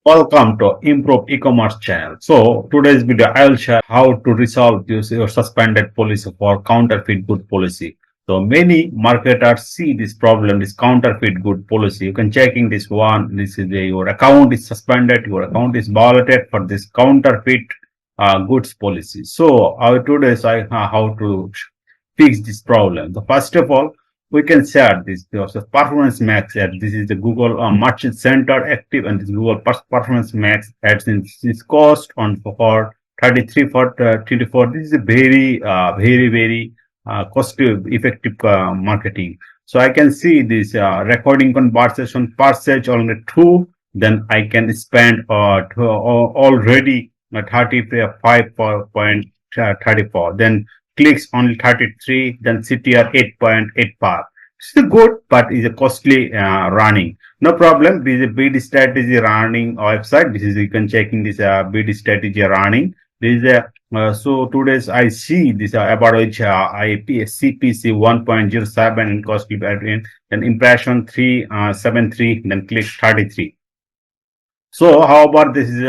Welcome to Improved E-commerce channel. So today's video I will share how to resolve your suspended policy for counterfeit good policy. So many marketers see this problem, this counterfeit good policy. You can checking this one. This is your account is suspended, your account is violated for this counterfeit goods policy. So today's how to fix this problem. So first of all, we can share this. So performance max ad. This is the Google Merchant Center active, and this Google performance max ads in this cost on for 33 for 24. This is a very cost effective marketing. So I can see this recording conversation per search only 2. Then I can spend already 35.34. Then clicks only 33, then CTR 8.8 par. It's good, but is a costly running. No problem. This is a bid strategy running website. This is you can checking this bid strategy running. This is a so today's I see this average IP CPC 1.07 and costly battery, then impression 373, then click 33. So how about this is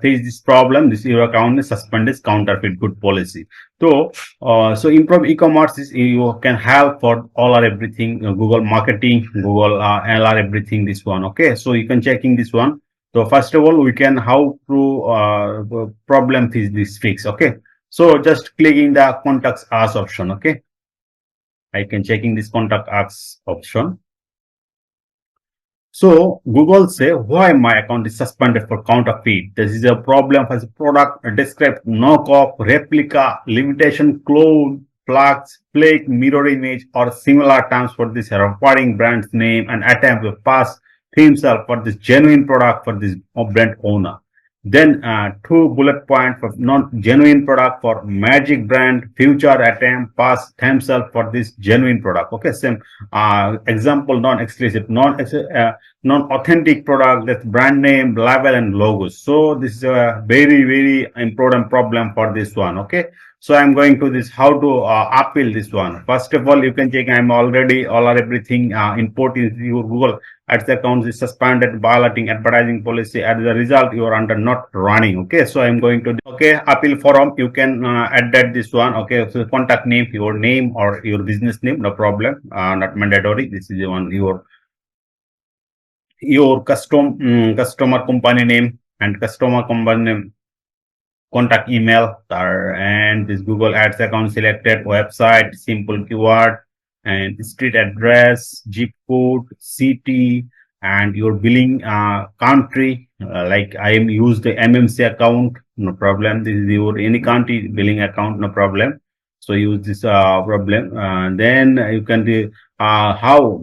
face this problem? This your account is suspended counterfeit good policy. So so improve e-commerce is you can have for all or everything Google marketing, Google LR everything this one. Okay, so you can checking this one. So first of all, we can how to problem is this fix. Okay, so just clicking the contact us option. Okay, I can checking this contact us option. So Google say why my account is suspended for counterfeit. This is a problem as a product described knockoff, replica, limitation, clone, flags, flake, mirror image, or similar terms for this requiring brand's name and attempt to pass himself for this genuine product for this brand owner. Then 2 bullet point for non-genuine product for magic brand, future attempt, pass himself for this genuine product. Okay, same example, non-explicit, non-authentic product, that's brand name, label, and logos. So this is a very important problem for this one. Okay, so I'm going to this how to appeal this one. First of all, you can check I'm already all or everything import is your Google Ads account is suspended, violating advertising policy. As a result, you are under not running. Okay, so I'm going to appeal forum. You can add that this one. Okay, so contact name, your name or your business name, no problem, not mandatory. This is the one your customer company name and customer company name, contact email, and this Google Ads account selected, website, simple keyword, and street address, zip code, city, and your billing country. Like I am use the MMC account, no problem. This is your any country billing account, no problem. So use this problem. Then you can do how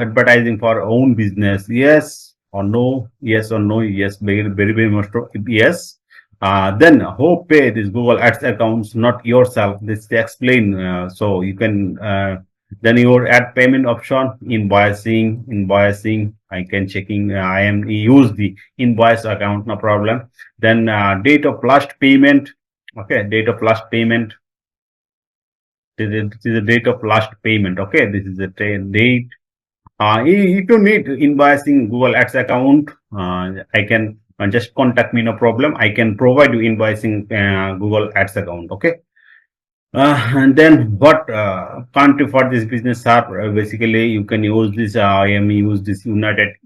advertising for own business. Yes or no? Yes or no? Yes, very much yes. Then who pay this Google Ads accounts, not yourself. This explain. So you can then your add payment option, invoicing. I can checking. I am use the invoice account, no problem. Then date of last payment. Okay, date of last payment. This is the date of last payment. Okay, this is the date. If you need invoicing Google Ads account, I can just contact me, no problem. I can provide you invoicing Google Ads account. Okay, and then what country for this business are basically you can use this. I am use this United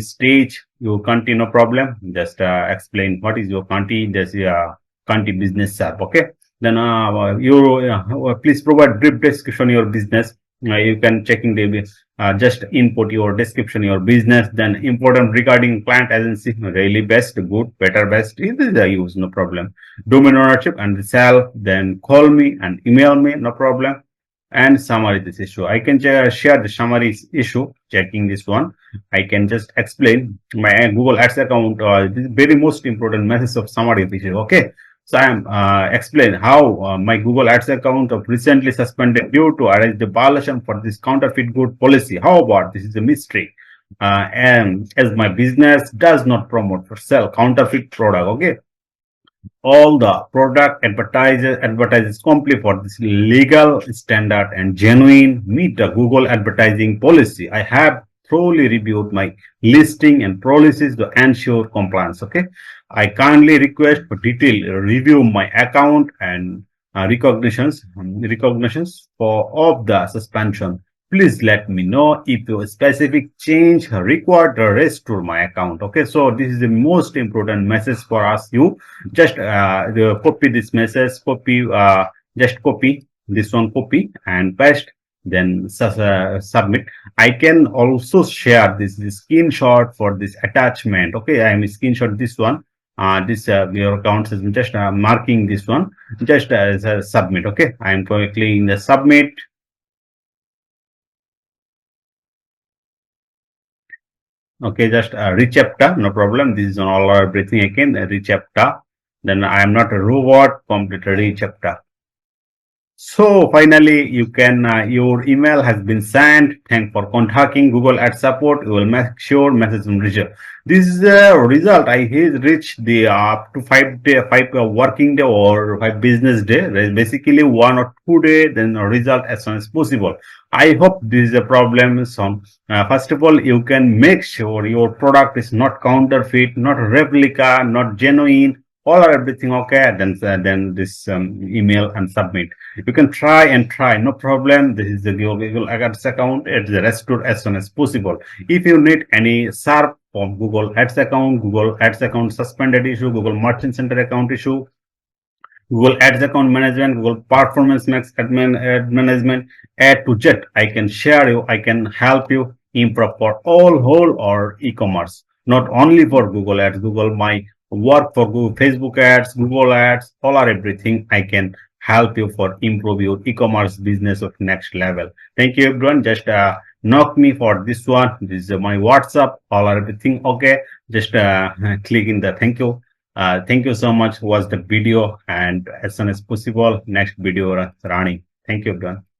States. Your country, no problem. Just explain what is your country. This country business app. Okay, then you please provide brief description of your business. You can checking the just input your description your business. Then important regarding client agency, really best, good, better, best. This is the use, no problem. Domain ownership and the sell. Then call me and email me, no problem. And summary this issue. I can share the summary issue. Checking this one, I can just explain my Google Ads account. This is very most important message of summary issue. Okay. So I am explain how my Google Ads account of recently suspended due to arrest the violation for this counterfeit good policy. How about this is a mystery, and as my business does not promote or sell counterfeit product. Okay, all the product advertises comply for this legal standard and genuine meet the Google advertising policy. I have thoroughly reviewed my listing and policies to ensure compliance. Okay, I kindly request for detailed review my account and recognitions for of the suspension. Please let me know if your specific change required to restore my account. Okay, so this is the most important message for us. You just copy this message, just copy this one, copy and paste, then submit. I can also share this screenshot for this attachment. Okay, I am screenshot this one. This your account is just marking this one, just as a submit. Okay, I am clicking the submit. Okay, just rechapter, no problem. This is on all everything again, rechapter. Then I am not a robot, complete rechapter. So finally, you can your email has been sent. Thanks for contacting Google Ads support. You will make sure message will reach you. This is the result. I reach the up to 5 working day or 5 business day. Basically 1 or 2 day. Then result as soon as possible. I hope this is a problem. So first of all, you can make sure your product is not counterfeit, not replica, not genuine. All are everything okay. Then this email and submit. You can try, no problem. This is the Google Ads account. It's restored as soon as possible. If you need any SERP from Google Ads account suspended issue, Google Merchant Center account issue, Google Ads account management, Google Performance Max ad management, A to Z, I can share you, I can help you improve for all whole or e-commerce, not only for Google Ads, Google My work for Google, Facebook ads, Google ads, all are everything. I can help you for improve your e-commerce business of next level. Thank you everyone. Just knock me for this one. This is my WhatsApp, all are everything okay. Just click in the thank you. Thank you so much. Watch the video and as soon as possible next video running. Thank you everyone.